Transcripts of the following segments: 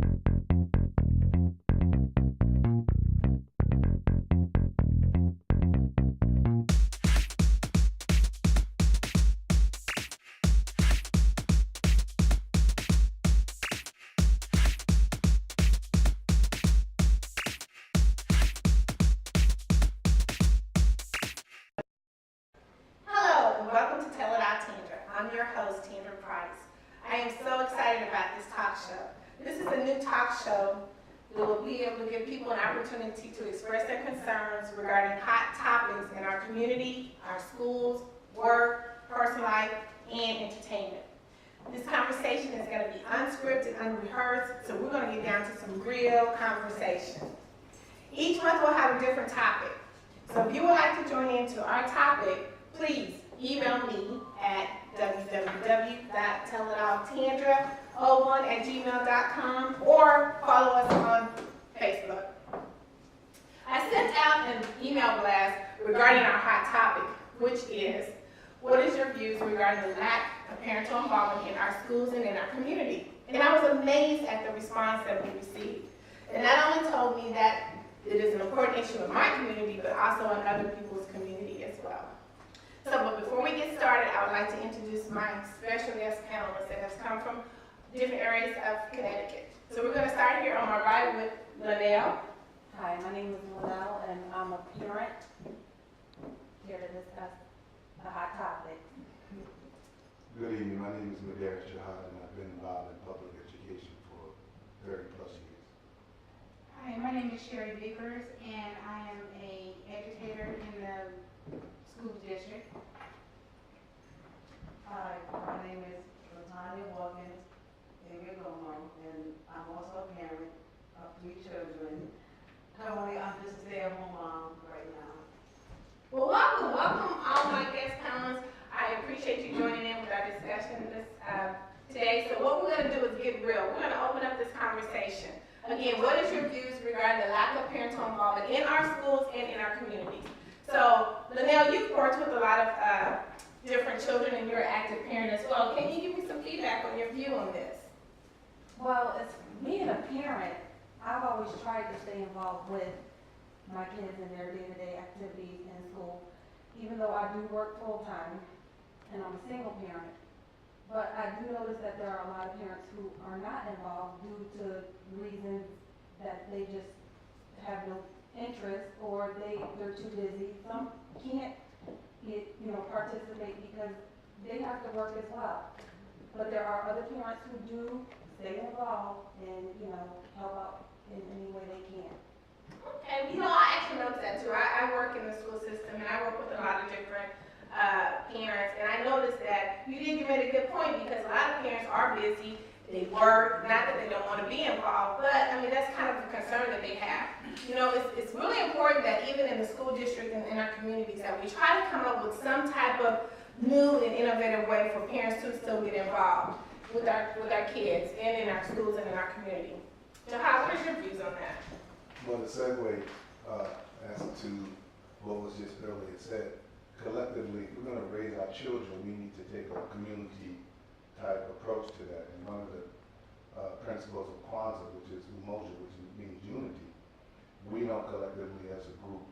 Hello and welcome to Tell It All Tandra. I'm your host, Tandra Price. I am so excited about this talk show. This is a new talk show that will be able to give people an opportunity to express their concerns regarding hot topics in our community, our schools, work, personal life, and entertainment. This conversation is going to be unscripted, unrehearsed, so we're going to get down to some real conversation. Each month we'll have a different topic. So if you would like to join into our topic, please email me at www.tellitalltandra01@gmail.com or follow us on Facebook. I sent out an email blast regarding our hot topic, which is, what is your views regarding the lack of parental involvement in our schools and in our community? And I was amazed at the response that we received. It not only told me that it is an important issue in my community, but also in other people's community as well. But before we get started, I would like to introduce my special guest panelists that have come from different areas of Connecticut. So we're going to start here on my right with Linnell. Hi, my name is Linnell, and I'm a parent here to discuss a hot topic. Good evening, my name is Madera Shahad, and I've been involved in public education for 30+ years. Hi, my name is Sherry Bickers, and I am an educator in the school district. Hi, my name is Latanya Watkins, and I'm also a parent of 3 children. Currently, I'm just a stay-at-home mom right now. Well, welcome all my guest panelists. I appreciate you joining in with our discussion today. So what we're going to do is get real. We're going to open up this conversation. Again, what is your views regarding the lack of parental involvement in our schools and in our communities? So, Linnell, you've worked with a lot of different children and you're an active parent as well. Can you give me some feedback on your view on this? Well, as being a parent, I've always tried to stay involved with my kids in their day-to-day activities in school, even though I do work full-time and I'm a single parent. But I do notice that there are a lot of parents who are not involved due to reasons that they just have no interest or they're too busy. Some can't participate because they have to work as well. But there are other parents who do stay involved and help out in any way they can. Okay, I actually noticed that too. I work in the school system and I work with a lot of different parents, and I noticed that you made a good point because a lot of parents are busy. They work, not that they don't want to be involved, but I mean that's kind of a concern that they have. It's really important that even in the school district and in our communities that we try to come up with some type of new and innovative way for parents to still get involved with our kids and in our schools and in our community. Jahad, what is your views on that? Well, the segue as to what was just earlier said, collectively, if we're going to raise our children, we need to take a community type approach to that. And one of the principles of Kwanzaa, which is umoja, which means unity, we don't collectively as a group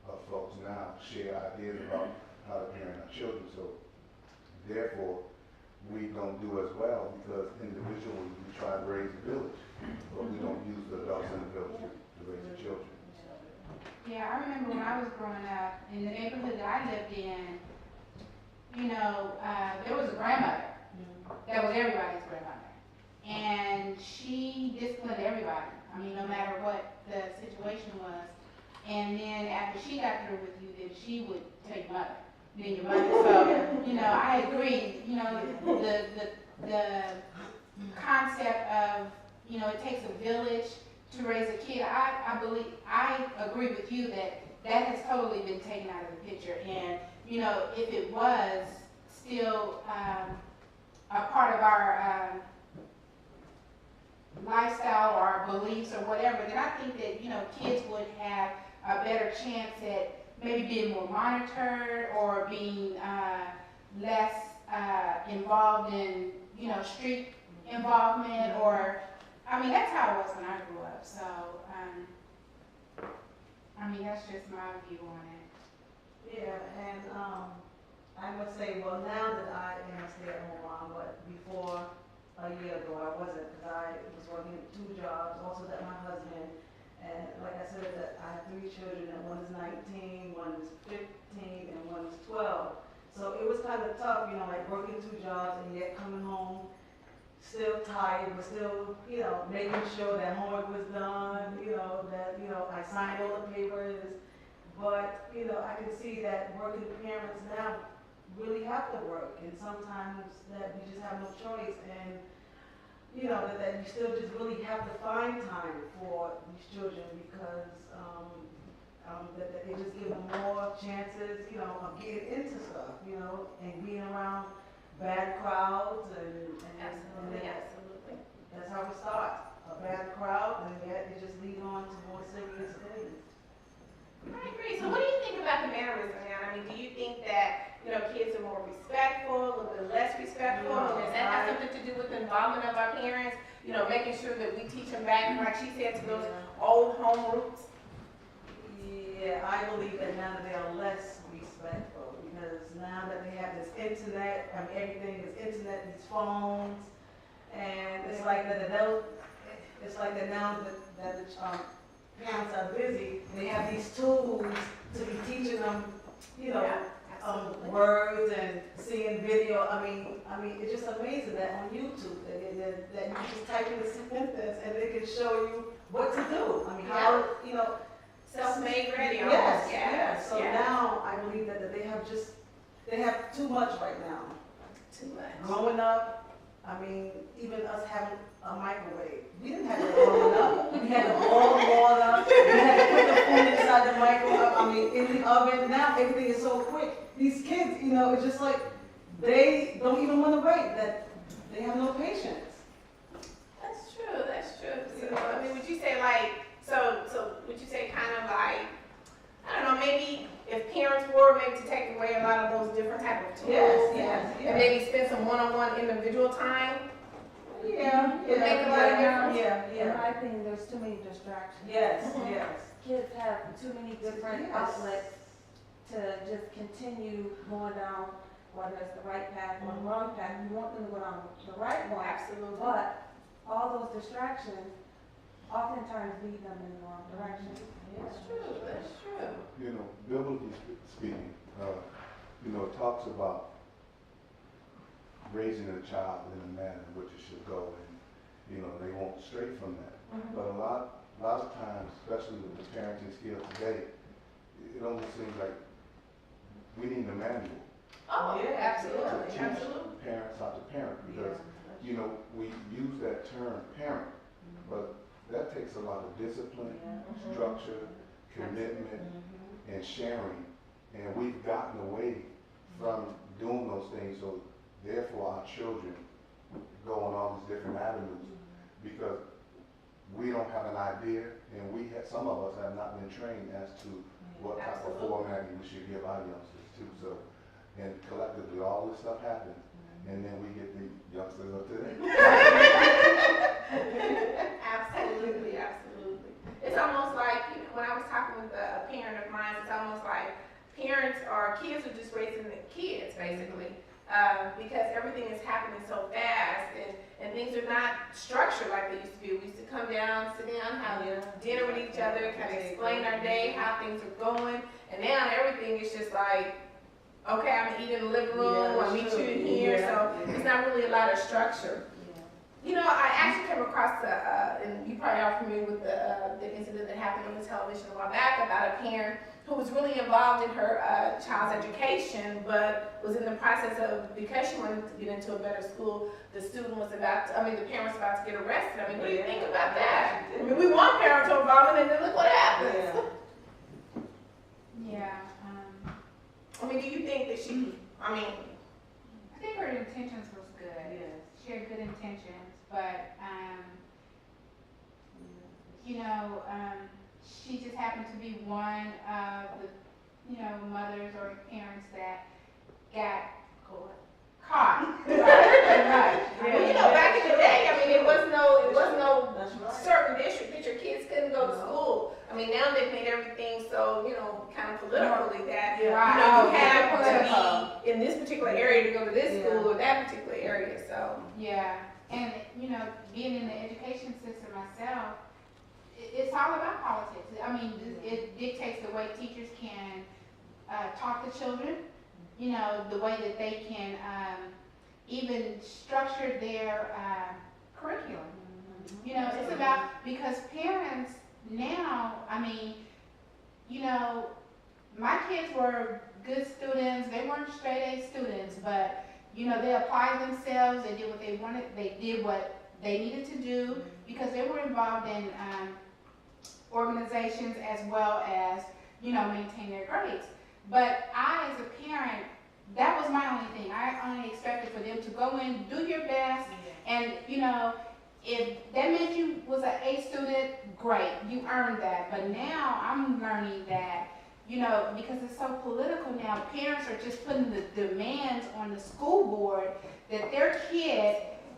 of folks now share ideas about how to parent our children. So therefore, we don't do as well because individually we try to raise a village, but we don't use the adults in the village to raise the children. Yeah, I remember when I was growing up, in the neighborhood that I lived in, there was a grandmother that was everybody's grandmother. And she disciplined everybody. I mean, no matter what the situation was. And then after she got through with you, then she would tell your mother. Then your mother. So, I agree. The concept of, it takes a village to raise a kid. I agree with you that has totally been taken out of the picture. And, if it was still a part of our lifestyle or our beliefs or whatever, then I think that, kids would have a better chance at maybe being more monitored or being less involved in, street involvement or, I mean, that's how it was when I grew up, so, I mean, that's just my view on it. Yeah, and, I would say, well, now that I am a stay-at-home mom, but before a year ago, I wasn't, because I was working 2 jobs, also that my husband, and like I said, that I have 3 children, and one is 19, one is 15, and one is 12. So it was kind of tough, you know, like working 2 jobs and yet coming home still tired, but still, you know, making sure that homework was done, you know, that, you know, I signed all the papers. But, you know, I can see that working parents now really have to work, and sometimes that we just have no choice, and, you know, that you still just really have to find time for these children, because, that it just gives them more chances, you know, of getting into stuff, you know, and being around bad crowds, and Absolutely, then absolutely. that's how it starts, a bad crowd, and yet it just leads on to more serious things. I agree. So what do you think about the mannerism now? I mean, do you think that, you know, kids are more respectful, a little bit less respectful? No, And does that have something to do with the involvement of our parents? You know, making sure that we teach them back, like she said, to those old home roots? Yeah, I believe that now that they are less respectful, because now that they have this internet, I mean, everything is internet, these phones, and it's like that it's like that now that the parents are busy, and they have these tools to be teaching them, you know, Absolutely. words and seeing video. I mean, it's just amazing that on YouTube that you just type in the sentence and they can show you what to do. I mean, how, you know. Self-made ready. Yes, Yes, yes. So yes. now I believe that they have too much right now. Too much. Growing up, I mean, even us having a microwave, we didn't have it growing up. We had to boil water, we had to put the food inside the microwave, I mean, in the oven. Now everything is so quick. These kids, you know, it's just like they don't even want to wait, that they have no patience. That's true, that's true. So, I mean, would you say like, so would you say kind of like, I don't know, maybe if parents were maybe to take away a lot of those different type of tools Yes. and maybe spend some one-on-one individual time? Yeah, Would make a lot of difference? In my opinion, there's too many distractions. Yes. Kids have too many different Yes. outlets to just continue going down, whether it's the right path or the wrong path. You want them to go down the right one, Absolutely. but all those distractions oftentimes lead them in the wrong direction. That's true, that's true. You know, biblically speaking, you know, it talks about raising a child in a manner in which it should go, and, you know, they won't stray from that. But a lot of times, especially with the parenting skills today, it almost seems like we need a manual Oh, Yeah, to absolutely, teach absolutely. parents how to parent, because, you know, we use that term parent, but that takes a lot of discipline, structure, commitment, and sharing, and we've gotten away from doing those things, so therefore our children go on all these different avenues, because we don't have an idea, and some of us have not been trained as to what type of Absolutely. formatting we should give our youngsters too. So, and collectively, all this stuff happens, and then we get the youngsters of today. Absolutely, absolutely. It's almost like, you know, when I was talking with a parent of mine, it's almost like kids are just raising the kids, basically, because everything is happening so fast, and things are not structured like they used to be. We used to come down, sit down, have dinner with each other, kind of explain our day, how things are going, and now everything is just like, okay, I'm gonna eat in the living room, I'll meet you in here, so it's not really a lot of structure. You know, I actually came across and you probably are familiar with the incident that happened on the television a while back about a parent who was really involved in her child's education, but was in the process of, because she wanted to get into a better school, the parent was about to get arrested. I mean, what do you think about that? I mean, we want parental involvement, and then look what happens. Yeah, I mean, do you think that I think her intentions was good. Yes. She had good intentions, but, you know, she just happened to be one of the, you know, mothers or parents that got caught. Right. Well, you know, back in the day, I mean, it was no I mean, now they've made everything so, kind of politically that, Yeah. Right. you have Political. to be in this particular area to go to this Yeah. school or that particular area, so. Yeah, and being in the education system myself, it's all about politics. I mean, it dictates the way teachers can talk to children, the way that they can even structure their curriculum. It's about, because parents now, I mean, my kids were good students, they weren't straight A students, but, they applied themselves, they did what they wanted, they did what they needed to do, because they were involved in organizations as well as, maintain their grades. But I, as a parent, that was my only thing. I only expected for them to go in, do your best, and, if that meant you was an A student, great, you earned that. But now I'm learning that, because it's so political now, parents are just putting the demands on the school board that their kid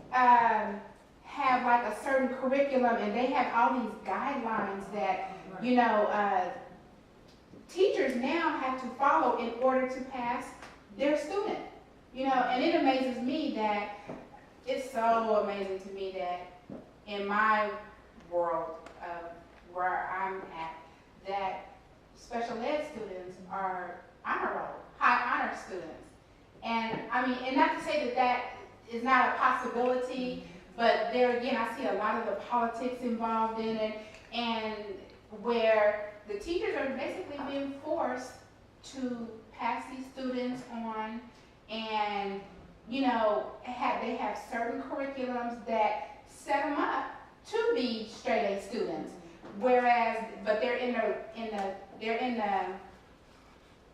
have like a certain curriculum, and they have all these guidelines that, teachers now have to follow in order to pass their student. And it amazes me that, it's so amazing to me that in my world of where I'm at, that special ed students are honor roll, high honor students. And I mean, and not to say that that is not a possibility, but there again, I see a lot of the politics involved in it, and where the teachers are basically being forced to pass these students on, and they have certain curriculums that set them up to be straight A students, whereas, but they're in the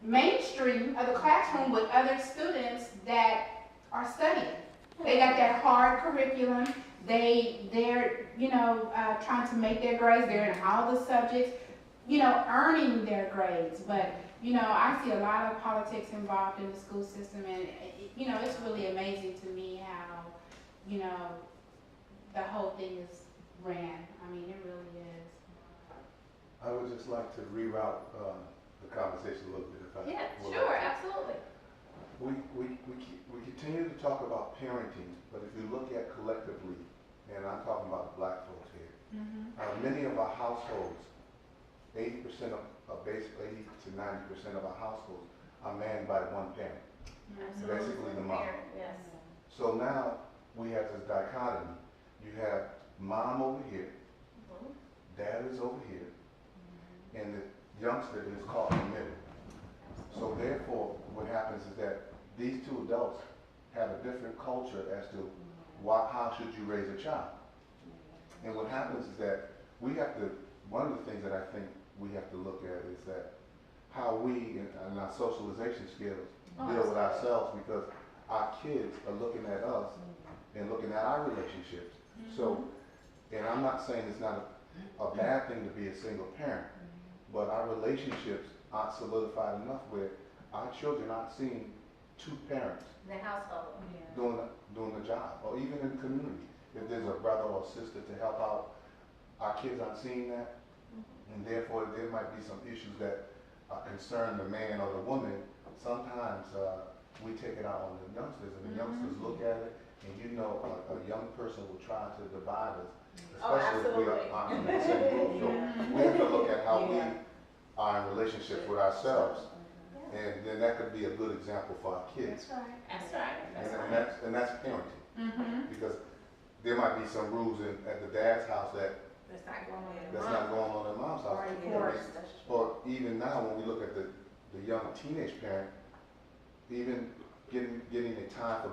mainstream of the classroom with other students that are studying. They got that hard curriculum. They're trying to make their grades. They're in all the subjects, earning their grades. But I see a lot of politics involved in the school system, and it's really amazing to me how the whole thing is ran. I mean, it really is. I would just like to reroute the conversation a little bit, if I Yeah, would sure, like to. absolutely. We continue to talk about parenting, but if you look at collectively, and I'm talking about black folks here, many of our households, 80% of basically 80 to 90% of our households are manned by one parent, basically the mom. Yes. So now we have this dichotomy. You have mom over here, dad is over here, and the youngster is caught in the middle. So therefore, what happens is that these two adults have a different culture as to how should you raise a child. And what happens is that we have to, one of the things that I think we have to look at is that how we, in our socialization skills, deal with ourselves, because our kids are looking at us and looking at our relationships. So, and I'm not saying it's not a bad thing to be a single parent, but our relationships aren't solidified enough where our children aren't seeing two parents The household. doing the job, or even in the community. If there's a brother or sister to help out, our kids aren't seeing that, and therefore there might be some issues that concern the man or the woman. Sometimes we take it out on the youngsters, and the youngsters look at it, and a young person will try to divide us, especially if we aren't in the same group. So we have to look at how we are in relationships with ourselves, and then that could be a good example for our kids. That's right. And that's parenting, because there might be some rules at the dad's house That's not going on. that's not going on in mom's house. Or even now, when we look at the young teenage parent, even getting a time for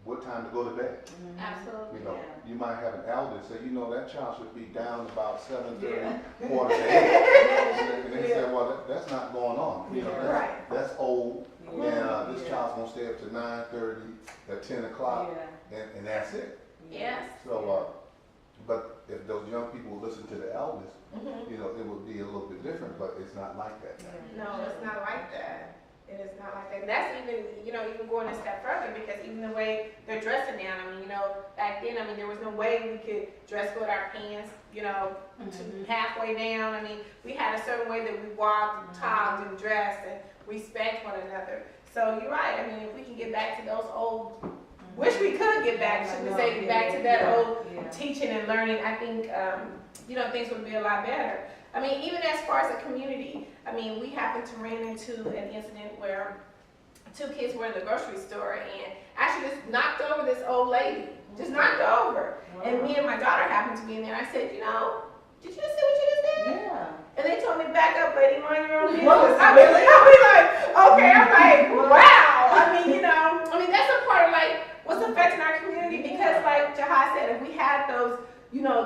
what time to go to bed. Absolutely. You might have an elder say, that child should be down about 7:30, quarter to 8. And they say, well, that's not going on. Right. That's old. And this child's gonna stay up to 9:30 at 10 o'clock, and that's it. Yes. So, but if those young people listen to the elders, it would be a little bit different, but it's not like that now. No, it's not like that. It is not like that. And that's even, even going a step further, because even the way they're dressing now, I mean, back then, I mean, there was no way we could dress with our pants, to halfway down. I mean, we had a certain way that we walked, and talked, and dressed, and respect one another. So you're right. I mean, if we can get back to those old, wish we could get back, should we say, back to that old teaching and learning, I think, things would be a lot better. I mean, even as far as a community, I mean, we happened to run into an incident where 2 kids were in the grocery store and actually just knocked over this old lady. Just knocked her over. And me and my daughter happened to be in there. I said, did you just see what you just did? Yeah. And they told me, back up, lady, mind your own business. I mean, like, okay, I'm like, wow. I mean, that's a part of like what's affecting our community, because like Jahai said, if we had those,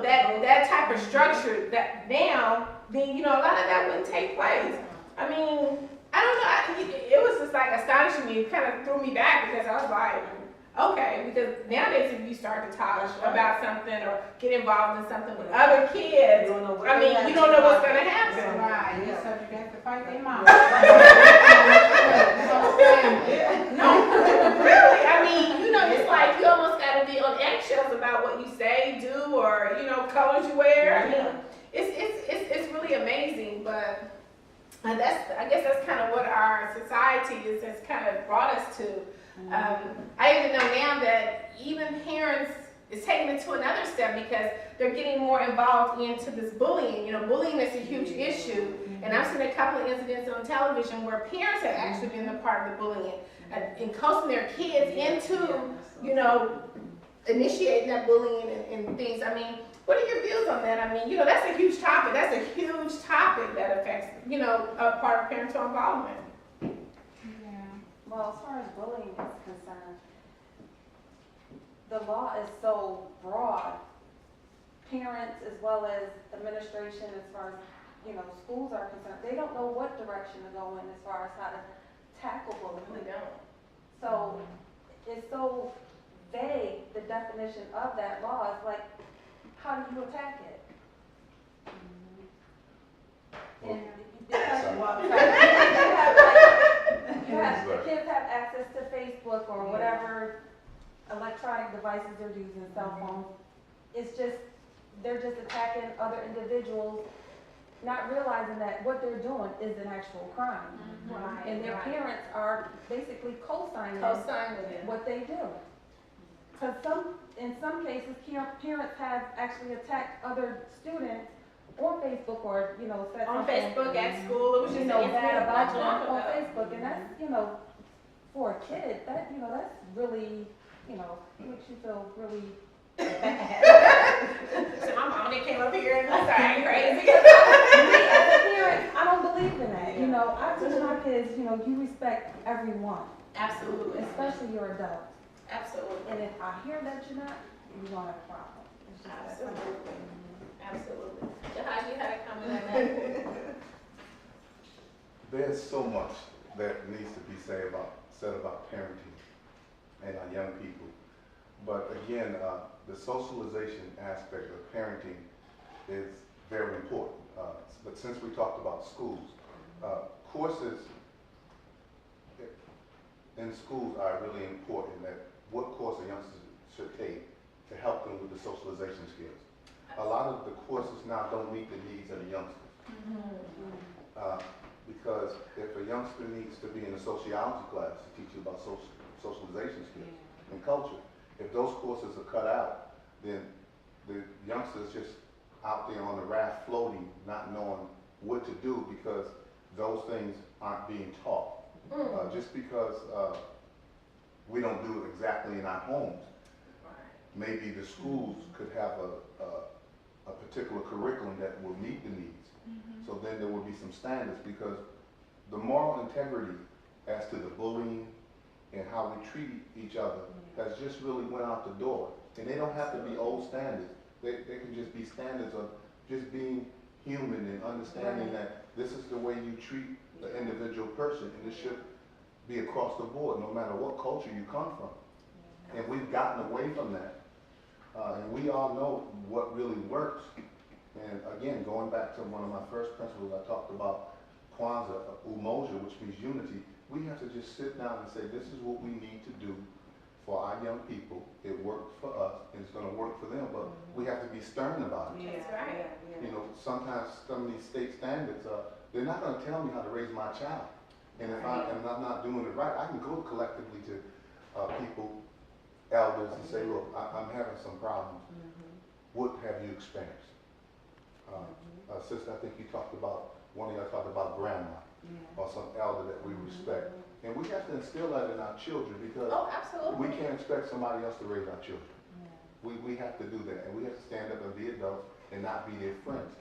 that type of structure that now, then, a lot of that wouldn't take place. I mean, I don't know, it was just like astonishing me. It kind of threw me back, because I was like, okay, because nowadays if you start to talk about something or get involved in something with other kids, you don't know what's going to happen. Right, yeah. So you have to fight their mom. No, really, I mean, it's like you almost got to be on eggshells about what you say, do, or, colors you wear. I mean, it's really amazing, but I guess that's kind of what our society has kind of brought us to. I even know now that even parents is taking it to another step, because they're getting more involved into this bullying. Bullying is a huge issue, and I've seen a couple of incidents on television where parents have actually been a part of the bullying and coaching their kids into, initiating that bullying and things. I mean, what are your views on that? I mean, that's a huge topic. That's a huge topic that affects, a part of parental involvement. Well, as far as bullying is concerned, the law is so broad. Parents as well as administration, as far as, schools are concerned, they don't know what direction to go in as far as how to tackle bullying. They don't. So it's so vague, the definition of that law. It's like, how do you attack it? And because the kids have access to Facebook or whatever electronic devices they're using, cell phones. It's just, they're just attacking other individuals, not realizing that what they're doing is an actual crime. Right. And their parents are basically co-signing what they do. Because in some cases, parents have actually attacked other students on Facebook, or, said On something, Facebook, at school, it was just bad about them them on Facebook, and that's, for a kid, that's really, makes you feel really bad. So my mom, they came up here and I started crazy. Me, as a parent, I don't believe in that. I teach my kids, you respect everyone, Absolutely. especially your adults. Absolutely. And if I hear that you're not, you're gonna have a problem. It's just that simple. Absolutely. Jahai, you had a comment on that? There's so much that needs to be said about parenting and our young people. But again, the socialization aspect of parenting is very important. But since we talked about schools, courses in schools are really important. That what course a youngster should take to help them with the socialization skills. A lot of the courses now don't meet the needs of the youngsters. Because if a youngster needs to be in a sociology class to teach you about socialization skills and culture, if those courses are cut out, then the youngster's just out there on the raft floating, not knowing what to do, because those things aren't being taught. Just because we don't do it exactly in our homes, maybe the schools could have a particular curriculum that will meet the needs. So then there will be some standards, because the moral integrity as to the bullying and how we treat each other has just really went out the door. And they don't have to be old standards. They can just be standards of just being human and understanding that this is the way you treat the individual person, and it should be across the board, no matter what culture you come from. And we've gotten away from that. And we all know what really works. And again, going back to one of my first principles, I talked about Kwanzaa, umoja, which means unity. we have to just sit down and say, this is what we need to do for our young people. It worked for us, and it's gonna work for them, but we have to be stern about it. That's right. You know, sometimes some of these state standards, they're not gonna tell me how to raise my child. And if I'm not doing it right, I can go collectively to people, elders, and say, look, I'm having some problems. What have you experienced? Sister, I think you talked about, one of y'all talked about grandma or some elder that we respect. And we have to instill that in our children because Oh, absolutely. we can't expect somebody else to raise our children. We have to do that, and we have to stand up and be adults and not be their friends.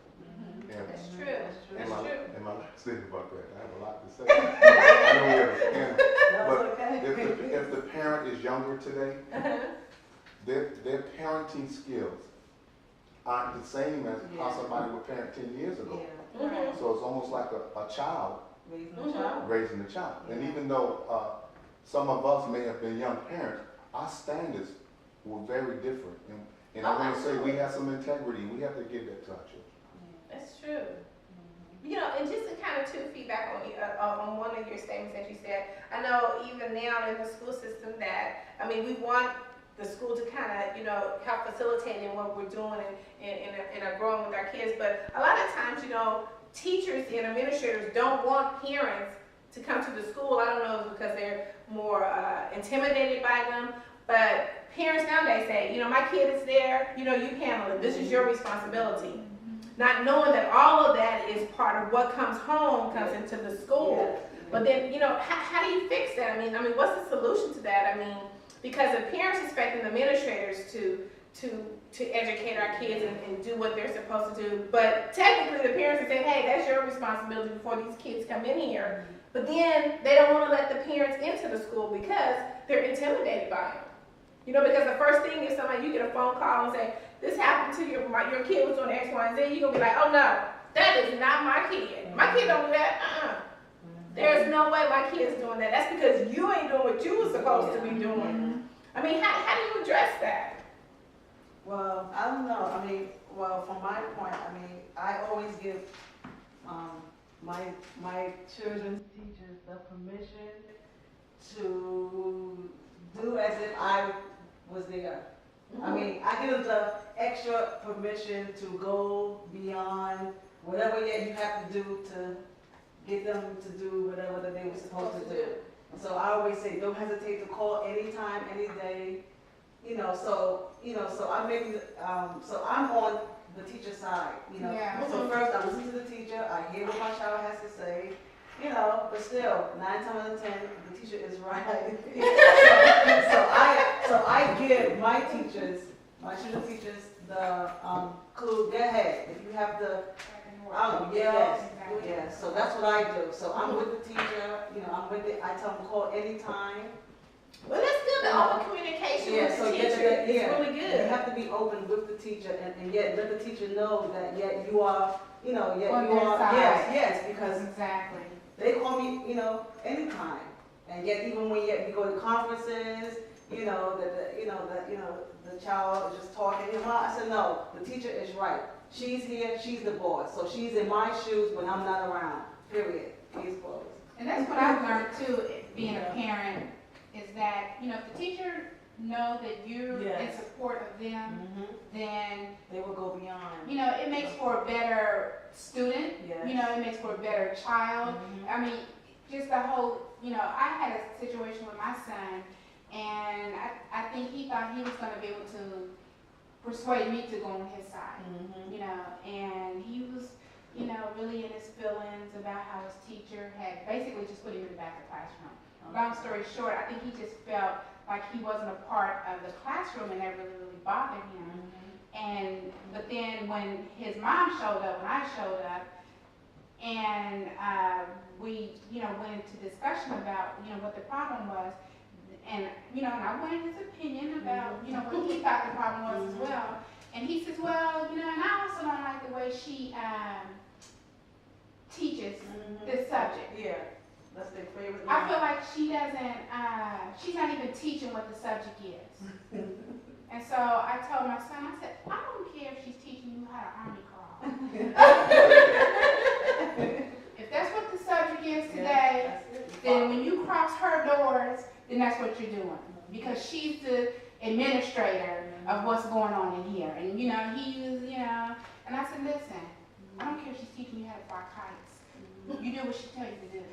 And, That's true. and That's my true. last thing about that, I have a lot to say. I know we have a panel, That's but okay. if the parent is younger today, their parenting skills aren't the same as how somebody would parent 10 years ago. Mhm. So it's almost like a child Raising a child. raising a child. And even though some of us may have been young parents, our standards were very different. And I want to say we have some integrity. We have to give that to our children. That's true. You know, and just to kind of feedback on one of your statements that you said, I know even now in the school system that, I mean, we want the school to kind of, you know, help facilitate in what we're doing and are growing with our kids. But a lot of times, you know, teachers and administrators don't want parents to come to the school. I don't know if it's because they're more intimidated by them, but parents nowadays say, you know, my kid is there, you know, you handle it. This is your responsibility. Not knowing that all of that is part of what comes home, comes into the school. But then, you know, how do you fix that? I mean, what's the solution to that? I mean, because the parents expecting the administrators to educate our kids and do what they're supposed to do. But technically the parents are saying, hey, that's your responsibility before these kids come in here. But then they don't want to let the parents into the school because they're intimidated by them. You know, because the first thing is somebody, you get a phone call and say, this happened to your kid was doing X, Y, and Z, you're going to be like, oh no, that is not my kid. My kid don't do that, There's no way my kid's doing that. That's because you ain't doing what you were supposed to be doing. I mean, how do you address that? Well, I don't know. I mean, well, from my point, I mean, I always give my children's teachers the permission to do as if I was there. I mean, I give them the extra permission to go beyond whatever yet you have to do to get them to do whatever that they were supposed to do. So I always say, don't hesitate to call anytime, any day. So I'm making, so I'm on the teacher side, Yeah. So first I listen to the teacher, I hear what my child has to say, but still, 9 times out of 10, the teacher is right. So I give my teachers, my children teachers, the clue, go ahead, if you have the, I don't know, yes, so that's what I do. So I'm with the teacher, I'm with it, I tell them call anytime. Well, that's good. The open communication with the teacher is really good. You have to be open with the teacher and yet let the teacher know that yet you are, On their side. yes, because Exactly. they call me, anytime. And yet even when we go to conferences, the child is just talking, I said, no, the teacher is right. She's here, she's the boss. So she's in my shoes when I'm not around, period. Case closed. And that's what I've learned too, being a parent, is that, if the teacher know that you're in support of them, then they will go beyond. It makes for a better student. Yes. It makes for a better child. I mean, just the whole, I had a situation with my son, and I think he thought he was going to be able to persuade me to go on his side, and he was, really in his feelings about how his teacher had basically just put him in the back of the classroom. Long story short, I think he just felt like he wasn't a part of the classroom, and that really, really bothered him. But then when his mom showed up, when I showed up, and we, went into discussion about, what the problem was, and I wanted his opinion about, what he thought the problem was as well. And he says, well, and I also don't like the way she teaches this subject. Yeah. That's their favorite. I feel like she doesn't, she's not even teaching what the subject is. And so I told my son, I said, I don't care if she's teaching you how to army crawl. If that's what the subject is today, then when you then that's what you're doing. Because she's the administrator of what's going on in here. And, you know, he was, you know, and I said, listen, I don't care if she's teaching you how to fly kites. You do what she tells you to do.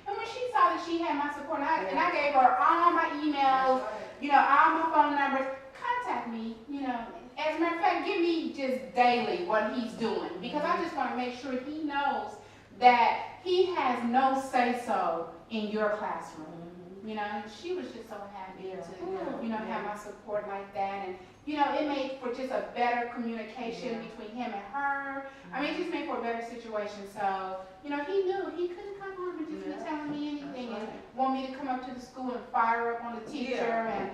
And when she saw that she had my support, and I gave her all my emails, you know, all my phone numbers, contact me, you know. As a matter of fact, give me just daily what he's doing, because I just want to make sure he knows that he has no say-so in your classroom. You know, and she was just so happy to, you know, have my support like that. And, you know, it made for just a better communication between him and her. I mean, it just made for a better situation. So, you know, he knew he couldn't come home and just be telling me anything and want me to come up to the school and fire up on the teacher. And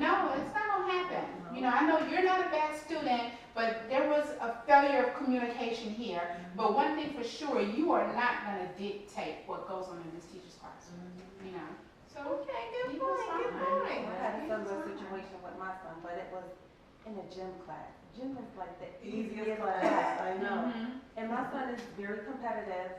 no, it's not going to happen. You know, I know you're not a bad student, but there was a failure of communication here. But one thing for sure, you are not going to dictate what goes on in this teacher's classroom. You know. So, Okay, good he was point, good fine. point. I had a similar situation with my son, but it was in a gym class. Gym is like the Easiest easiest class, class. I know. And my son is very competitive,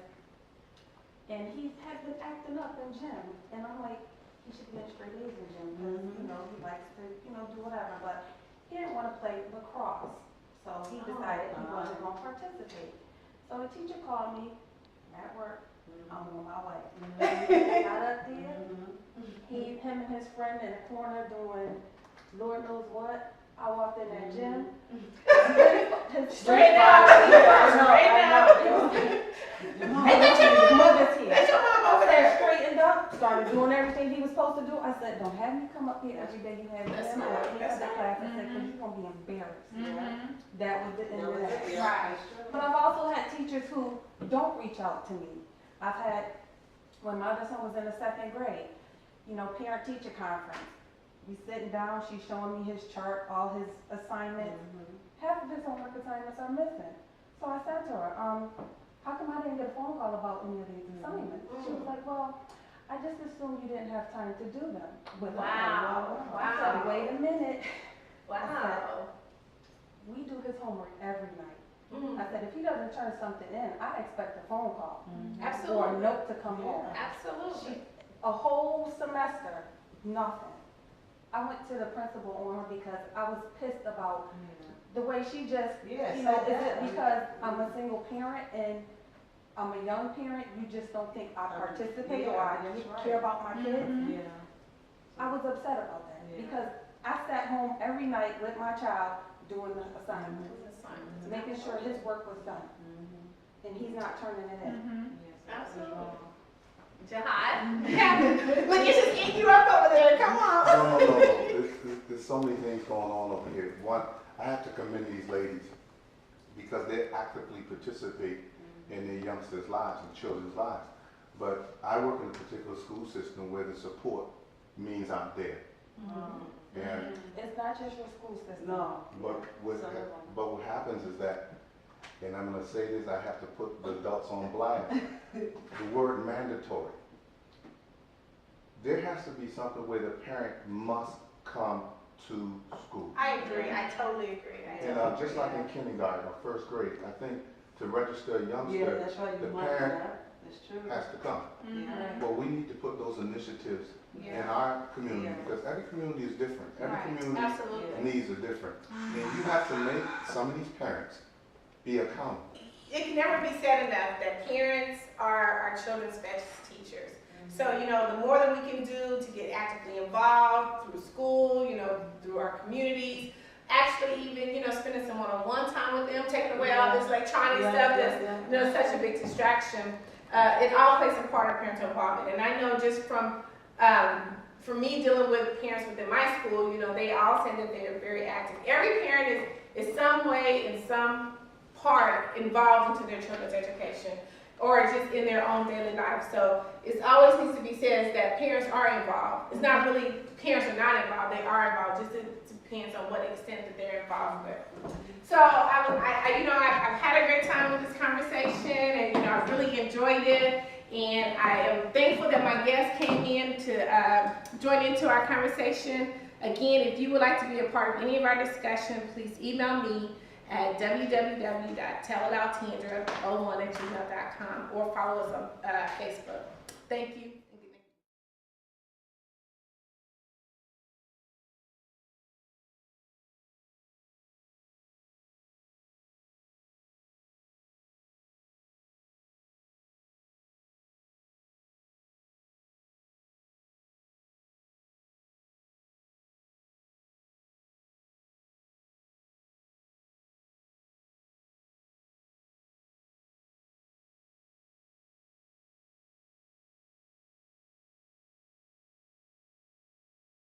and he had been acting up in gym. And I'm like, he should be in straight A's in gym because, you know, he likes to, you know, do whatever. But he didn't want to play lacrosse, so he decided he wasn't going to participate. So the teacher called me at work. I'm on my way. Got up there. Him and his friend in the corner doing Lord knows what. I walked in that gym. Straight up. Straight up. Hey, that's your mother's here. That's your mom over there. Straightened up, started doing everything he was supposed to do. I said, don't have me come up here every day you have That's gym or smart. any That's other smart. class. I said, because you're going to be embarrassed. That was the end of that. Right. But I've also had teachers who don't reach out to me. I've had, when my other son was in the 2nd grade, you know, parent-teacher conference. We sitting down, she's showing me his chart, all his assignments. Half of his homework assignments are missing. So I said to her, how come I didn't get a phone call about any of these assignments? She was like, well, I just assumed you didn't have time to do them. With Wow. I said, wait a minute. Wow. We do his homework every night. I said, if he doesn't turn something in, I expect a phone call or a Absolutely. note to come home. Absolutely. A whole semester, nothing. I went to the principal on her because I was pissed about the way she just, you know, is it because I'm a single parent and I'm a young parent, you just don't think I participate or I care about my kids? I was upset about that because I sat home every night with my child doing the assignments, making sure his work was done. And he's not turning it in. Absolutely. Jihad? Look, it's just eating you up over there. Come on. No. There's so many things going on over here. One, I have to commend these ladies because they actively participate in their youngsters' lives and children's lives. But I work in a particular school system where the support means I'm there. And It's not just your school system. No. but what happens is that, and I'm going to say this, I have to put the adults on blast. The word mandatory. There has to be something where the parent must come to school. I agree. I totally agree. And just like in kindergarten or 1st grade, I think to register a youngster, that's right. the You must, parent that's true. has to come. Well, we need to put those initiatives in our community because every community is different. Every community Absolutely. needs are different. And you have to make some of these parents be accountable. It can never be said enough that parents are our children's best teachers. So, you know, the more that we can do to get actively involved through school, you know, through our communities, actually even, you know, spending some one-on-one time with them, taking away all this electronic stuff that's, you know, such a big distraction. It all plays a part of parental involvement. And I know just from me dealing with parents within my school, you know, they all say that they're very active. Every parent is some way, in some part, involved into their children's education or just in their own daily life. So it always needs to be said is that parents are involved. It's not really parents are not involved, they are involved, just it depends on what extent that they're involved with. So I've had a great time with this conversation and, you know, I've really enjoyed it. And I am thankful that my guests came in to join into our conversation. Again, if you would like to be a part of any of our discussion, please email me at www.tellitout@gmail.com or follow us on Facebook. Thank you.